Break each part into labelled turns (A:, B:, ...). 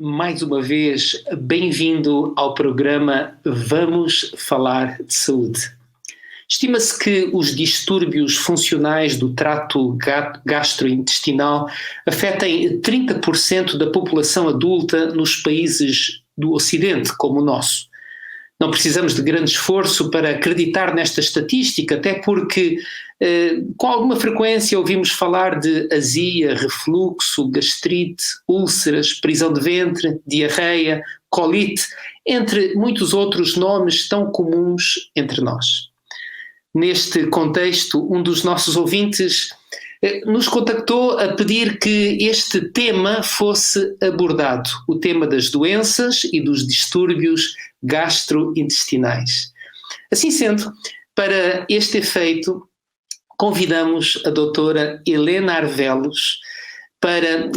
A: mais uma vez, bem-vindo ao programa Vamos Falar de Saúde. Estima-se que os distúrbios funcionais do trato gastrointestinal afetem 30% da população adulta nos países do Ocidente, como o nosso. Não precisamos de grande esforço para acreditar nesta estatística, até porque com alguma frequência ouvimos falar de azia, refluxo, gastrite, úlceras, prisão de ventre, diarreia, colite, entre muitos outros nomes tão comuns entre nós. Neste contexto, um dos nossos ouvintes nos contactou a pedir que este tema fosse abordado, o tema das doenças e dos distúrbios gastrointestinais. Assim sendo, para este efeito, convidamos a doutora Helena Arvelos para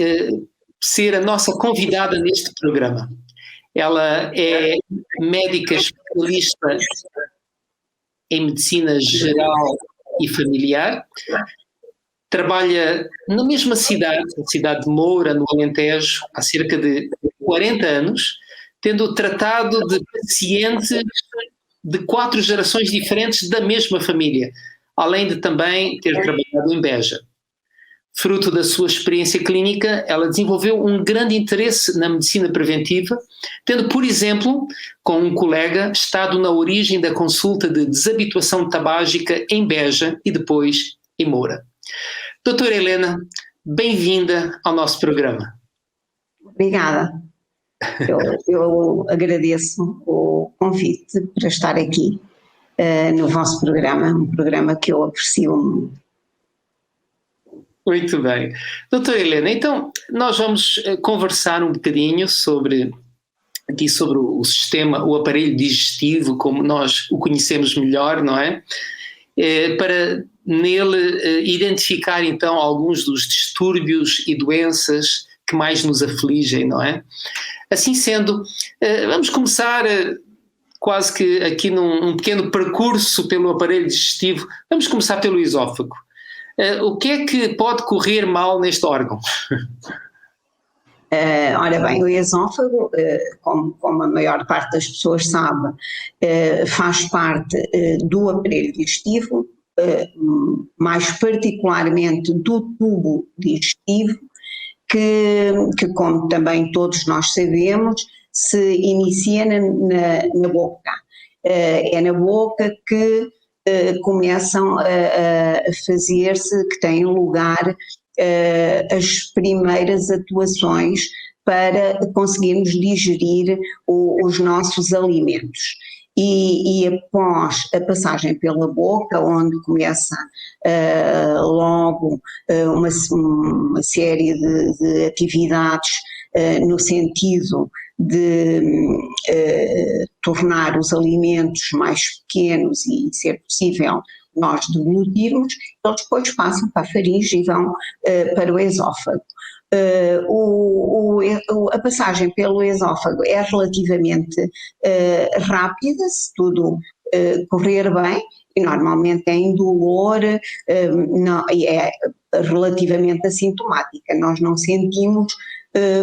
A: ser a nossa convidada neste programa. Ela é médica especialista em medicina geral e familiar, trabalha na mesma cidade, a cidade de Moura, no Alentejo, há cerca de 40 anos, tendo tratado de pacientes de 4 gerações diferentes da mesma família, além de também ter trabalhado em Beja. Fruto da sua experiência clínica, ela desenvolveu um grande interesse na medicina preventiva, tendo, por exemplo, com um colega, estado na origem da consulta de desabituação tabágica em Beja e depois em Moura. Doutora Helena, bem-vinda ao nosso programa.
B: Obrigada. Eu agradeço o convite para estar aqui no vosso programa, um programa que eu aprecio muito.
A: Muito bem. Doutora Helena, então nós vamos conversar um bocadinho sobre o sistema, o aparelho digestivo, como nós o conhecemos melhor, não é? Para nele identificar então alguns dos distúrbios e doenças que mais nos afligem, não é? Assim sendo, vamos começar quase que aqui num pequeno percurso pelo aparelho digestivo. Vamos começar pelo esófago. O que é que pode correr mal neste órgão?
B: Ora bem, o esófago, como a maior parte das pessoas sabe, faz parte do aparelho digestivo, mais particularmente do tubo digestivo, que como também todos nós sabemos, se inicia na boca. É na boca que começam a fazer-se, que têm lugar as primeiras atuações para conseguirmos digerir os nossos alimentos. E após a passagem pela boca, onde começa logo uma série de atividades no sentido de tornar os alimentos mais pequenos e, se é possível, nós deglutirmos, eles depois passam para a faringe e vão para o esófago. A passagem pelo esófago é relativamente rápida, se tudo correr bem, e normalmente é indolor, é relativamente assintomática, nós não sentimos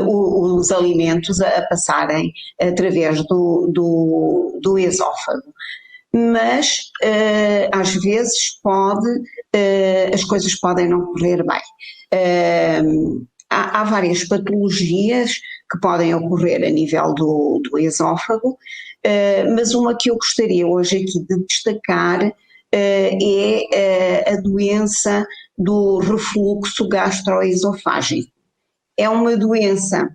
B: os alimentos a passarem através do esófago. Mas às vezes as coisas podem não correr bem. Há várias patologias que podem ocorrer a nível do esófago, mas uma que eu gostaria hoje aqui de destacar é a doença do refluxo gastroesofágico. É uma doença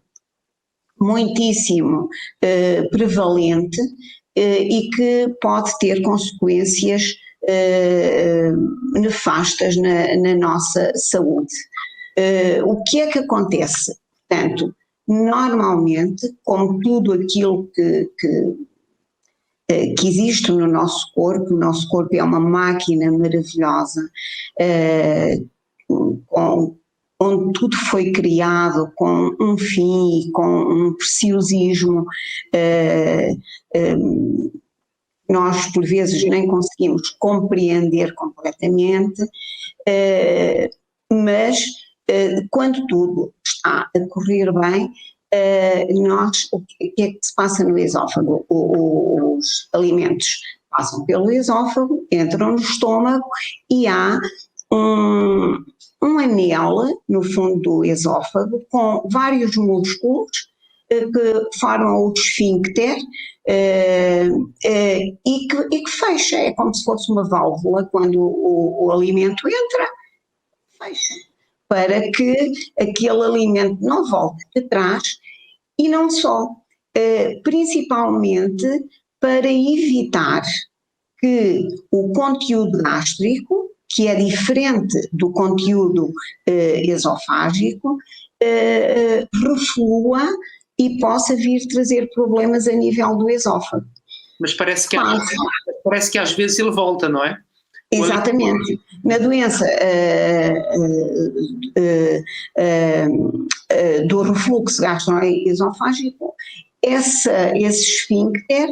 B: muitíssimo prevalente e que pode ter consequências nefastas na nossa saúde. O que é que acontece? Portanto, normalmente, como tudo aquilo que existe no nosso corpo, o nosso corpo é uma máquina maravilhosa, onde tudo foi criado com um fim e com um preciosismo. Nós por vezes nem conseguimos compreender completamente, mas quando tudo está a correr bem, o que é que se passa no esófago? Os alimentos passam pelo esófago, entram no estômago e há um anel no fundo do esófago com vários músculos que formam o esfíncter e que fecha, é como se fosse uma válvula quando o alimento entra, fecha, para que aquele alimento não volte para trás e não só, principalmente para evitar que o conteúdo gástrico, que é diferente do conteúdo esofágico, reflua e possa vir trazer problemas a nível do esófago.
A: Mas parece que às vezes ele volta, não é?
B: Exatamente. Na doença do refluxo gastroesofágico, esse esfíncter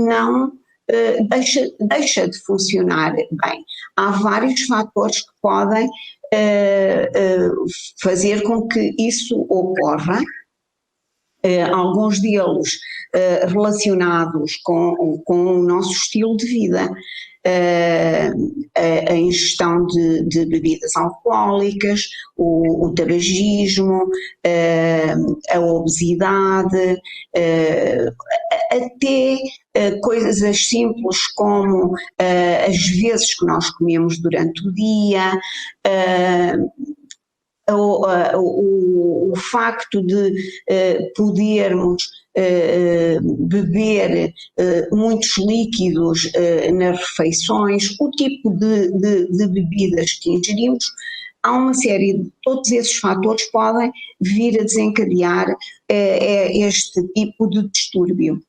B: não deixa de funcionar bem. Há vários fatores que podem fazer com que isso ocorra, alguns deles relacionados com o nosso estilo de vida. A ingestão de bebidas alcoólicas, o tabagismo, a obesidade, até coisas simples como as vezes que nós comemos durante o dia, o facto de podermos beber muitos líquidos nas refeições, o tipo de bebidas que ingerimos, há uma série de todos esses fatores podem vir a desencadear este tipo de distúrbio.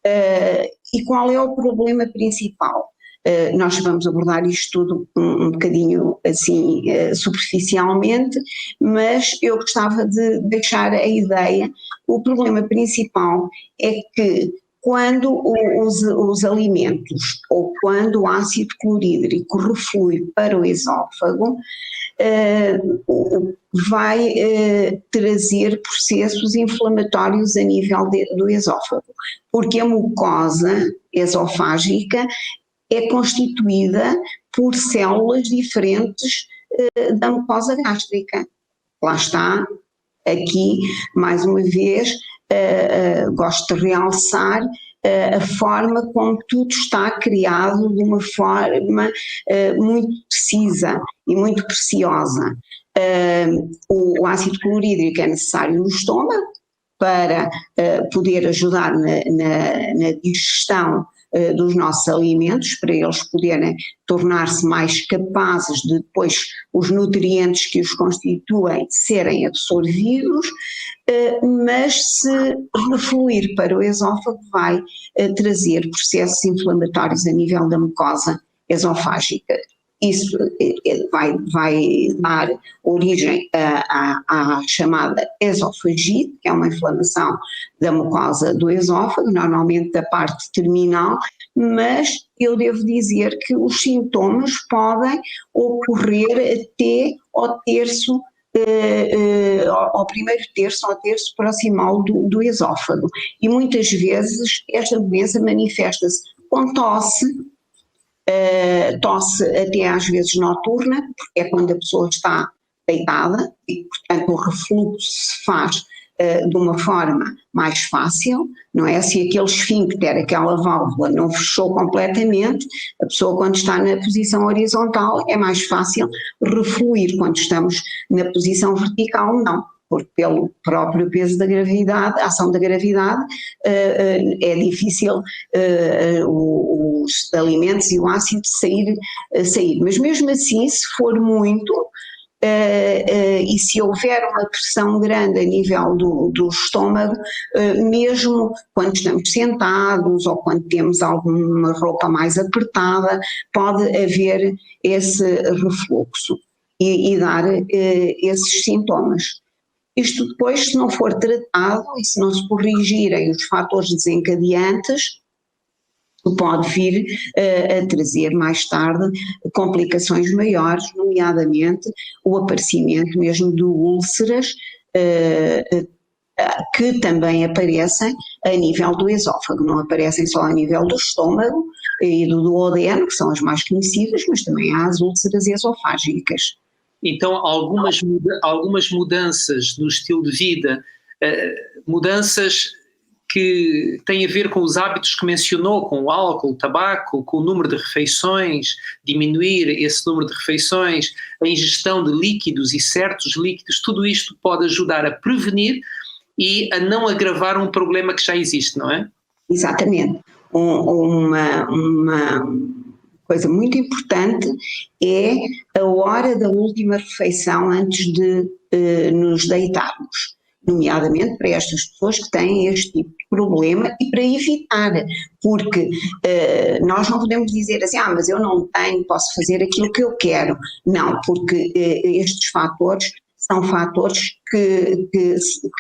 B: E qual é o problema principal? Nós vamos abordar isto tudo um bocadinho assim superficialmente, mas eu gostava de deixar a ideia, o problema principal é que quando os alimentos ou quando o ácido clorídrico reflui para o esófago, vai trazer processos inflamatórios a nível do esófago, porque a mucosa esofágica é constituída por células diferentes da mucosa gástrica. Lá está, aqui, mais uma vez, gosto de realçar a forma como tudo está criado de uma forma muito precisa e muito preciosa. O ácido clorídrico é necessário no estômago para poder ajudar na digestão dos nossos alimentos, para eles poderem tornar-se mais capazes de depois os nutrientes que os constituem serem absorvidos, mas se refluir para o esófago vai trazer processos inflamatórios a nível da mucosa esofágica. Isso vai dar origem à chamada esofagite, que é uma inflamação da mucosa do esófago, normalmente da parte terminal, mas eu devo dizer que os sintomas podem ocorrer até ao terço, ao primeiro terço, ao terço proximal do esófago. E muitas vezes esta doença manifesta-se com tosse até às vezes noturna, porque é quando a pessoa está deitada e, portanto, o refluxo se faz de uma forma mais fácil, não é? Se aquele esfíncter, aquela válvula não fechou completamente, a pessoa quando está na posição horizontal é mais fácil refluir, quando estamos na posição vertical não, porque pelo próprio peso da gravidade, a ação da gravidade, é difícil os alimentos e o ácido sair, mas mesmo assim, se for muito, e se houver uma pressão grande a nível do estômago, mesmo quando estamos sentados ou quando temos alguma roupa mais apertada, pode haver esse refluxo e dar esses sintomas. Isto depois, se não for tratado e se não se corrigirem os fatores desencadeantes, pode vir a trazer mais tarde complicações maiores, nomeadamente o aparecimento mesmo de úlceras que também aparecem a nível do esófago, não aparecem só a nível do estômago e do duodeno, que são as mais conhecidas, mas também há as úlceras esofágicas.
A: Então, algumas mudanças no estilo de vida, mudanças que têm a ver com os hábitos que mencionou, com o álcool, o tabaco, com o número de refeições, diminuir esse número de refeições, a ingestão de líquidos e certos líquidos, tudo isto pode ajudar a prevenir e a não agravar um problema que já existe, não é?
B: Exatamente. Uma coisa muito importante é a hora da última refeição antes de nos deitarmos, nomeadamente para estas pessoas que têm este tipo de problema e para evitar, porque nós não podemos dizer assim, mas eu não tenho, posso fazer aquilo que eu quero. Não, porque estes fatores são fatores que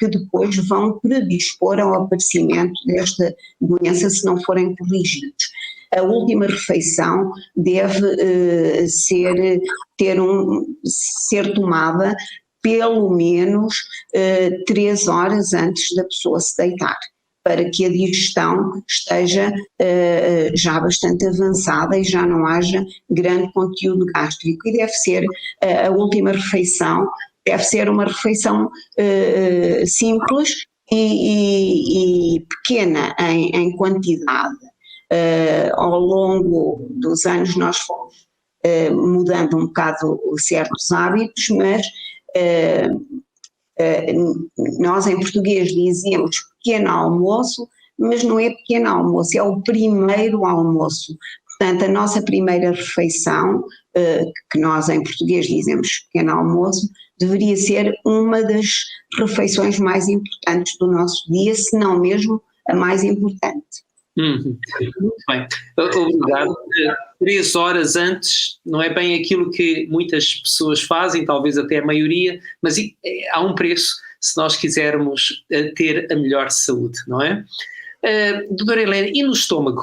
B: depois vão predispor ao aparecimento desta doença se não forem corrigidos. A última refeição deve ser tomada pelo menos 3 horas antes da pessoa se deitar, para que a digestão esteja já bastante avançada e já não haja grande conteúdo gástrico. E deve ser a última refeição, deve ser uma refeição simples e pequena em quantidade. Ao longo dos anos nós fomos mudando um bocado certos hábitos, mas nós em português dizíamos pequeno almoço, mas não é pequeno almoço, é o primeiro almoço. Portanto, a nossa primeira refeição, que nós em português dizemos pequeno almoço, deveria ser uma das refeições mais importantes do nosso dia, se não mesmo a mais importante.
A: Muito bem, obrigado. 3 horas antes não é bem aquilo que muitas pessoas fazem, talvez até a maioria, mas há um preço se nós quisermos ter a melhor saúde, não é? Doutora Helena, e no estômago?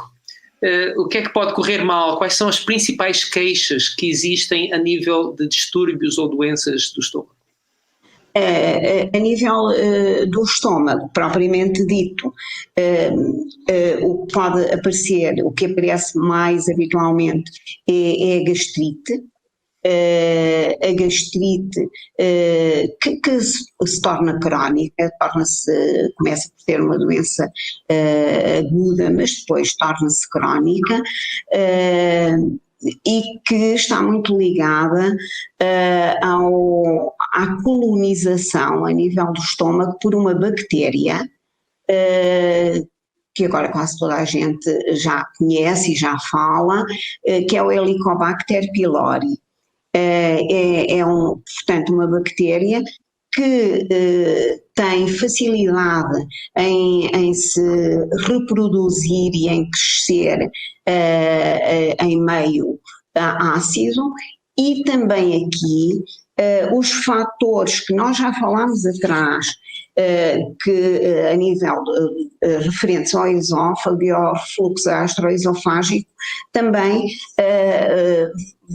A: O que é que pode correr mal? Quais são as principais queixas que existem a nível de distúrbios ou doenças do estômago?
B: A nível do estômago, propriamente dito, o que pode aparecer, o que aparece mais habitualmente é a gastrite. A gastrite que se torna crónica, começa por ser uma doença aguda, mas depois torna-se crónica, e que está muito ligada à colonização a nível do estômago por uma bactéria que agora quase toda a gente já conhece e já fala, que é o Helicobacter pylori. Portanto, uma bactéria que tem facilidade em se reproduzir e em crescer em meio ácido, e também aqui os fatores que nós já falámos atrás, que a nível referentes ao esófago e ao refluxo gastroesofágico também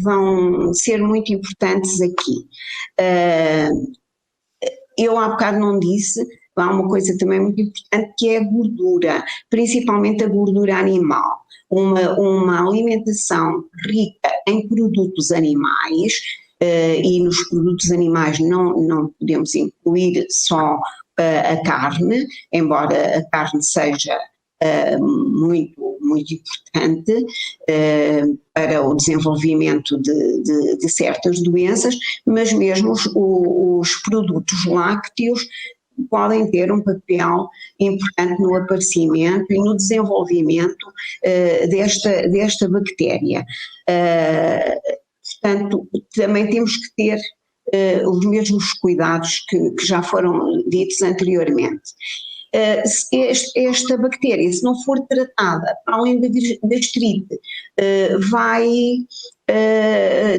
B: vão ser muito importantes aqui. Eu há bocado não disse, há uma coisa também muito importante que é a gordura, principalmente a gordura animal. Uma alimentação rica em produtos animais, e nos produtos animais não podemos incluir só a carne, embora a carne seja muito, muito importante para o desenvolvimento de certas doenças, mas mesmo os produtos lácteos podem ter um papel importante no aparecimento e no desenvolvimento desta bactéria. Portanto, também temos que ter os mesmos cuidados que já foram ditos anteriormente. Esta bactéria, se não for tratada, para além da gastrite, vai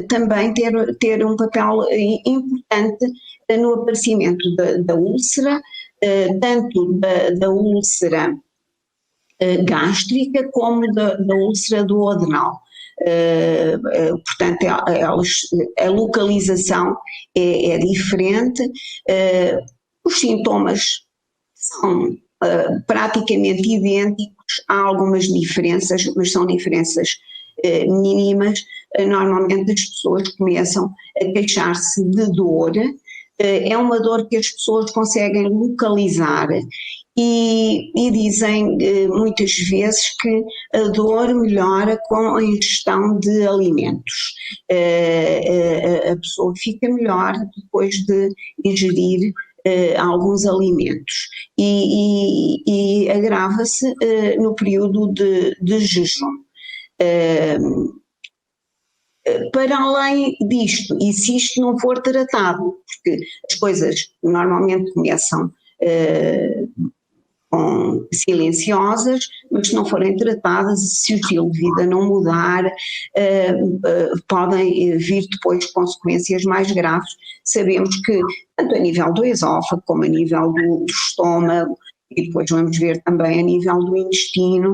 B: também ter um papel importante no aparecimento da úlcera, tanto da úlcera gástrica como da úlcera duodenal. Portanto, a localização é diferente, os sintomas são praticamente idênticos, há algumas diferenças, mas são diferenças mínimas. Normalmente as pessoas começam a queixar-se de dor, é uma dor que as pessoas conseguem localizar e dizem muitas vezes que a dor melhora com a ingestão de alimentos. A pessoa fica melhor depois de ingerir alguns alimentos e agrava-se no período de jejum. Para além disto, e se isto não for tratado, porque as coisas normalmente começam silenciosas, mas se não forem tratadas, se o estilo de vida não mudar, podem vir depois consequências mais graves. Sabemos que, tanto a nível do esófago, como a nível do estômago, e depois vamos ver também a nível do intestino,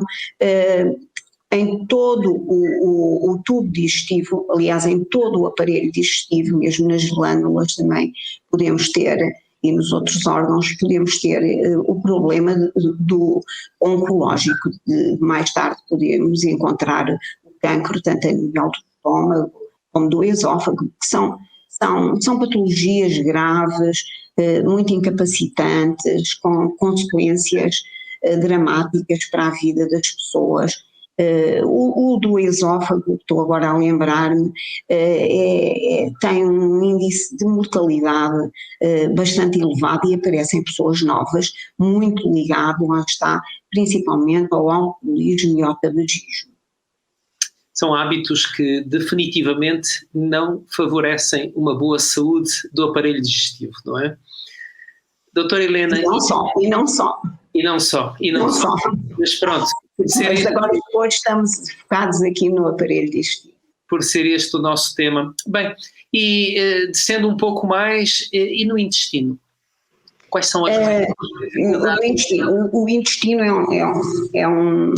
B: em todo o tubo digestivo, aliás, em todo o aparelho digestivo, mesmo nas glândulas também podemos ter, e nos outros órgãos podemos ter o problema do oncológico. Mais tarde podemos encontrar o cancro, tanto a nível do estômago como do esófago, que são patologias graves, muito incapacitantes, com consequências dramáticas para a vida das pessoas. O do esófago, estou agora a lembrar-me, tem um índice de mortalidade bastante elevado e aparece em pessoas novas, muito ligado, lá está, principalmente ao alcoolismo e ao tabagismo.
A: São hábitos que definitivamente não favorecem uma boa saúde do aparelho digestivo, não é? Doutora Helena…
B: E não só.
A: Mas pronto…
B: Mas agora depois estamos focados aqui no aparelho digestivo.
A: Por ser este o nosso tema. Bem, e descendo um pouco mais, e no intestino? Quais são as…
B: O intestino é um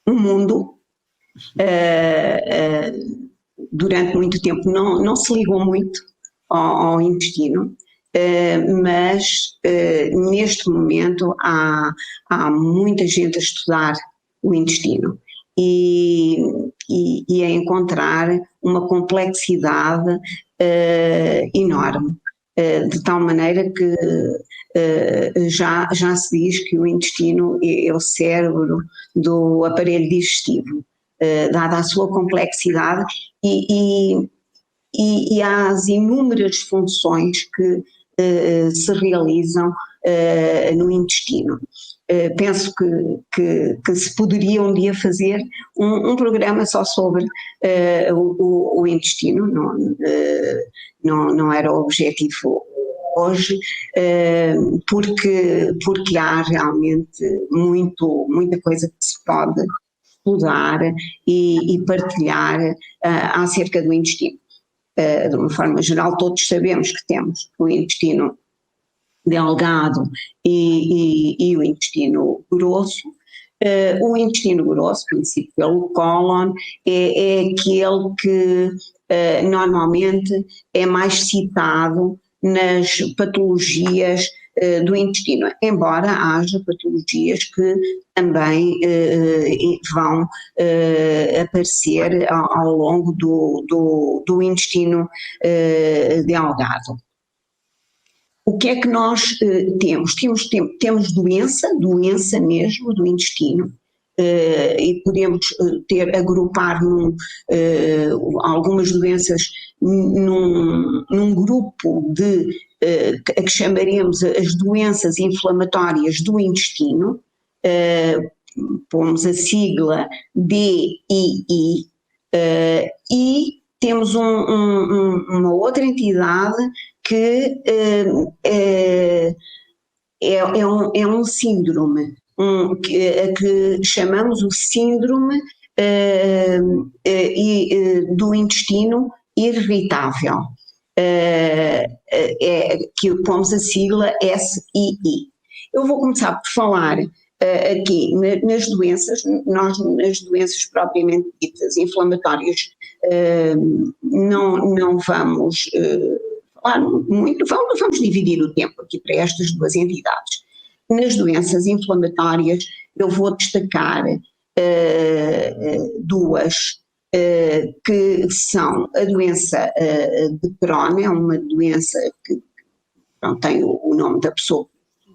B: mundo, durante muito tempo não se ligou muito ao intestino, mas neste momento há muita gente a estudar o intestino e a encontrar uma complexidade enorme, de tal maneira que já se diz que o intestino é o cérebro do aparelho digestivo, dada a sua complexidade e às inúmeras funções que se realizam no intestino. Penso que se poderia um dia fazer um programa só sobre o intestino, não era o objetivo hoje, porque há realmente muita coisa que se pode estudar e partilhar acerca do intestino. De uma forma geral, todos sabemos que temos o intestino delgado e o intestino grosso. O intestino grosso, conhecido pelo cólon, é aquele que normalmente é mais citado nas patologias do intestino, embora haja patologias que também vão aparecer ao longo do intestino delgado. O que é que nós temos? Temos doença mesmo do intestino, e podemos agrupar algumas doenças num grupo a que chamaremos as doenças inflamatórias do intestino, pomos a sigla DII, e temos uma outra entidade que é um síndrome, que chamamos o síndrome do intestino irritável, que pomos a sigla SII. Eu vou começar por falar aqui nas doenças. Nas doenças propriamente ditas inflamatórias, não vamos falar muito, vamos dividir o tempo aqui para estas duas entidades. Nas doenças inflamatórias, eu vou destacar duas, que são a doença de Crohn, é uma doença que não tem o nome da pessoa,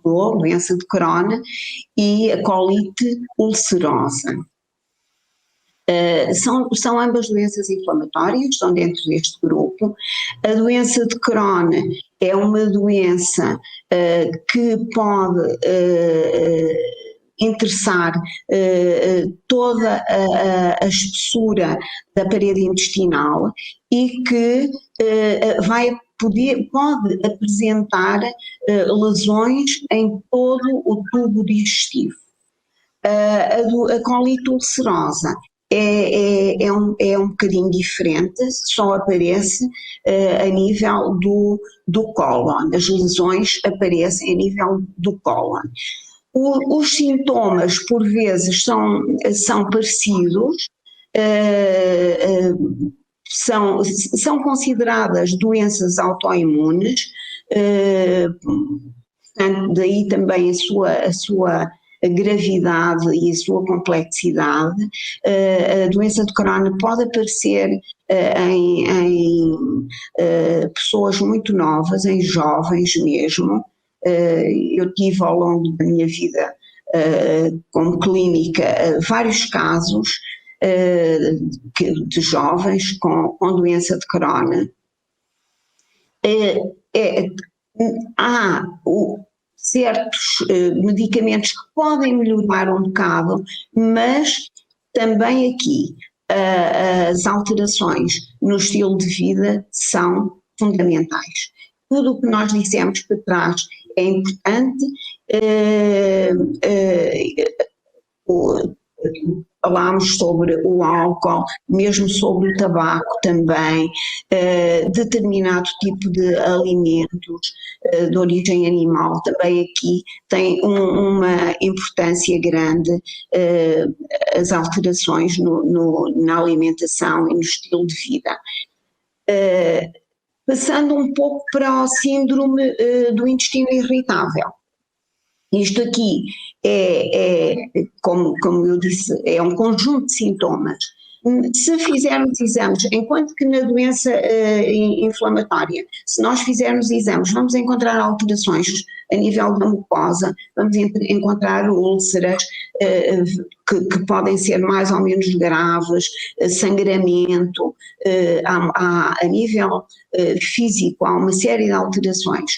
B: doença de Crohn, e a colite ulcerosa. São ambas doenças inflamatórias, estão dentro deste grupo. A doença de Crohn é uma doença que pode interessar toda a espessura da parede intestinal e que pode apresentar lesões em todo o tubo digestivo. A colite ulcerosa é um bocadinho diferente, só aparece a nível do cólon, as lesões aparecem a nível do cólon. Os sintomas, por vezes, são parecidos, são consideradas doenças autoimunes, portanto, daí também a sua gravidade e a sua complexidade. A doença de Crohn pode aparecer em pessoas muito novas, em jovens mesmo. Eu tive ao longo da minha vida como clínica vários casos de jovens com doença de Crohn. Há certos medicamentos que podem melhorar um bocado, mas também aqui as alterações no estilo de vida são fundamentais. Tudo o que nós dissemos para trás é importante. Falámos sobre o álcool, mesmo sobre o tabaco também, determinado tipo de alimentos de origem animal também aqui tem uma importância grande, as alterações na alimentação e no estilo de vida. Passando um pouco para o síndrome do intestino irritável. Isto aqui como eu disse, é um conjunto de sintomas. Se fizermos exames, enquanto que na doença inflamatória, se nós fizermos exames, vamos encontrar alterações a nível da mucosa, vamos encontrar úlceras que podem ser mais ou menos graves, sangramento, a nível físico há uma série de alterações.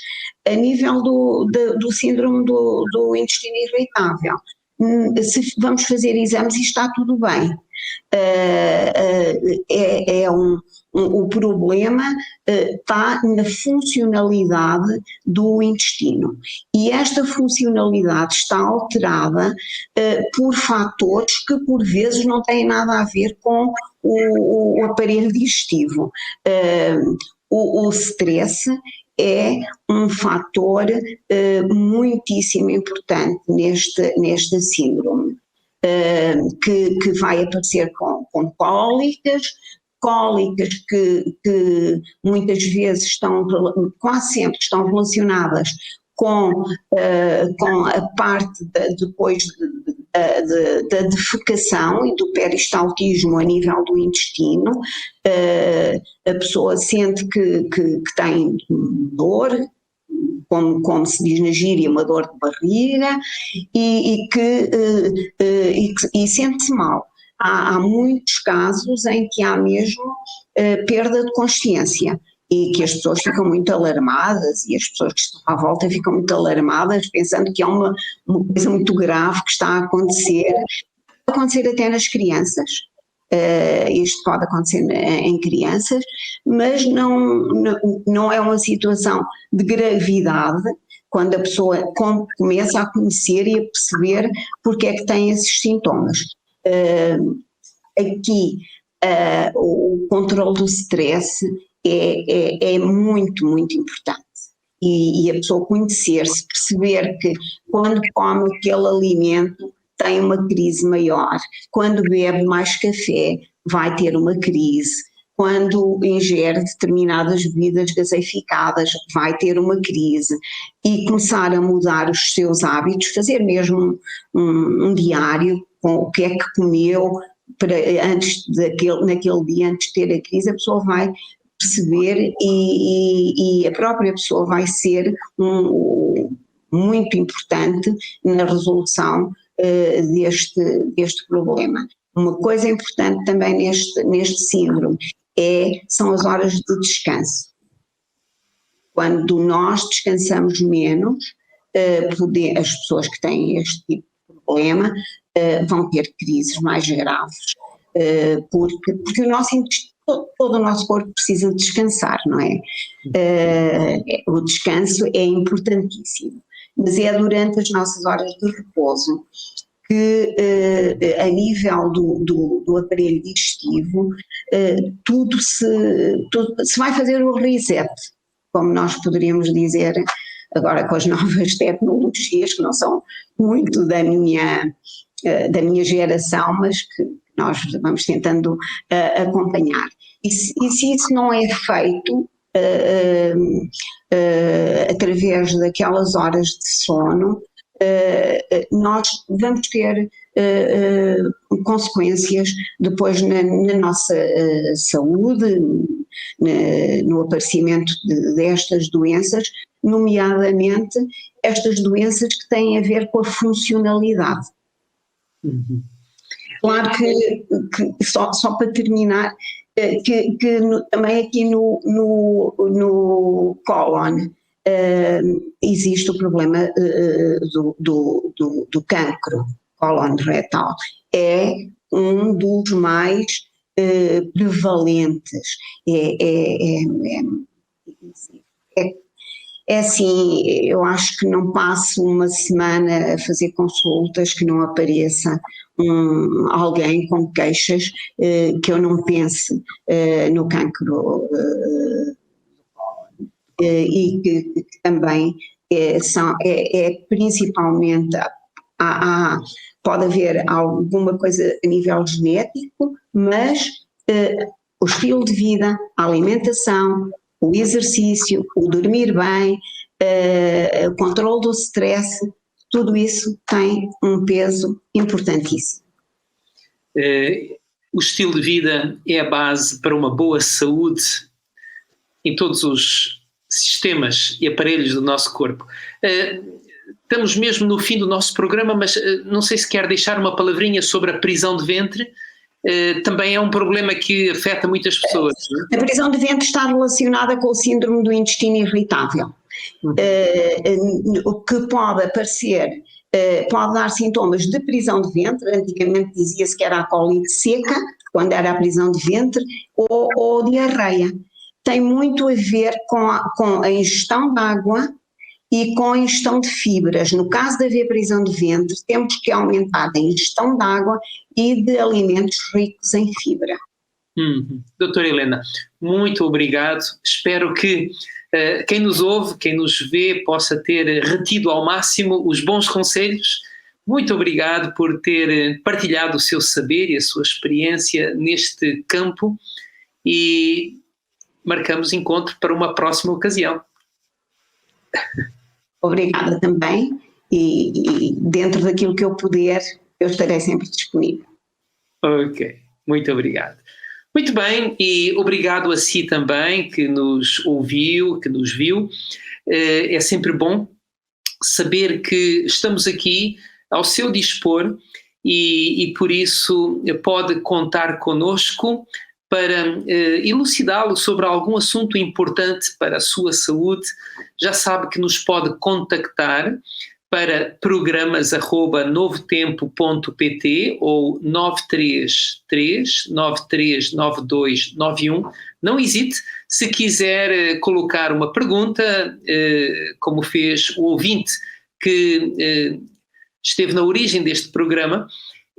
B: A nível do síndrome do intestino irritável, se vamos fazer exames e está tudo bem. O problema está na funcionalidade do intestino e esta funcionalidade está alterada por fatores que por vezes não têm nada a ver com o aparelho digestivo. O stress é um fator muitíssimo importante nesta síndrome, que vai aparecer com cólicas que muitas vezes quase sempre estão relacionadas com a parte depois da defecação e do peristaltismo a nível do intestino. A pessoa sente que tem dor, como se diz na gíria, uma dor de barriga, e sente-se mal. Há muitos casos em que há mesmo perda de consciência e que as pessoas ficam muito alarmadas e as pessoas que estão à volta ficam muito alarmadas pensando que é uma coisa muito grave que está a acontecer. Pode acontecer até nas crianças, isto pode acontecer em crianças, mas não é uma situação de gravidade quando a pessoa começa a conhecer e a perceber porque é que tem esses sintomas. Aqui o controle do stress é muito, muito importante e a pessoa conhecer-se, perceber que quando come aquele alimento tem uma crise maior, quando bebe mais café vai ter uma crise, quando ingere determinadas bebidas gaseificadas, vai ter uma crise e começar a mudar os seus hábitos, fazer mesmo um diário com o que é que comeu naquele dia, antes de ter a crise, a pessoa vai perceber e a própria pessoa vai ser muito importante na resolução deste problema. Uma coisa importante também neste síndrome são as horas de descanso. Quando nós descansamos menos, as pessoas que têm este tipo de problema vão ter crises mais graves, porque todo o nosso corpo precisa descansar, não é? O descanso é importantíssimo, mas é durante as nossas horas de repouso que a nível do aparelho digestivo tudo se vai fazer o reset, como nós poderíamos dizer agora com as novas tecnologias, que não são muito da minha geração, mas que nós vamos tentando acompanhar. E se isso não é feito através daquelas horas de sono, nós vamos ter consequências depois na nossa saúde, no aparecimento destas doenças, nomeadamente estas doenças que têm a ver com a funcionalidade.
A: Uhum.
B: Claro que só para terminar, também aqui no cólon existe o problema do cancro cólon retal. É um dos mais prevalentes. É assim, eu acho que não passo uma semana a fazer consultas que não apareça alguém com queixas que eu não pense no cancro e que também principalmente pode haver alguma coisa a nível genético, mas o estilo de vida, a alimentação, o exercício, o dormir bem, o controle do stress, tudo isso tem um peso importantíssimo.
A: O estilo de vida é a base para uma boa saúde em todos os sistemas e aparelhos do nosso corpo. Estamos mesmo no fim do nosso programa, mas não sei se quer deixar uma palavrinha sobre a prisão de ventre. Também é um problema que afeta muitas pessoas. Não é?
B: A prisão de ventre está relacionada com o síndrome do intestino irritável, o que pode aparecer, pode dar sintomas de prisão de ventre. Antigamente dizia-se que era a cólica seca, quando era a prisão de ventre, ou diarreia. Tem muito a ver com a ingestão de água e com a ingestão de fibras. No caso de haver prisão de ventre, temos que aumentar a ingestão de água e de alimentos ricos em fibra.
A: Doutora Helena, muito obrigado. Espero que quem nos ouve, quem nos vê, possa ter retido ao máximo os bons conselhos. Muito obrigado por ter partilhado o seu saber e a sua experiência neste campo e marcamos encontro para uma próxima ocasião.
B: Obrigada também e dentro daquilo que eu puder, eu estarei sempre disponível.
A: Ok, muito obrigado. Muito bem, e obrigado a si também que nos ouviu, que nos viu. É sempre bom saber que estamos aqui ao seu dispor e por isso pode contar conosco para elucidá-lo sobre algum assunto importante para a sua saúde. Já sabe que nos pode contactar para programas@novotempo.pt ou 933-939291. Não hesite, se quiser colocar uma pergunta, como fez o ouvinte que esteve na origem deste programa,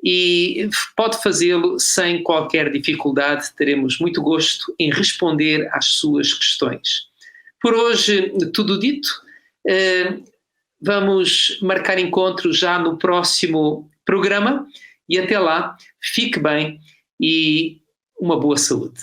A: e pode fazê-lo sem qualquer dificuldade. Teremos muito gosto em responder às suas questões. Por hoje, tudo dito. Vamos marcar encontro já no próximo programa e até lá, fique bem e uma boa saúde.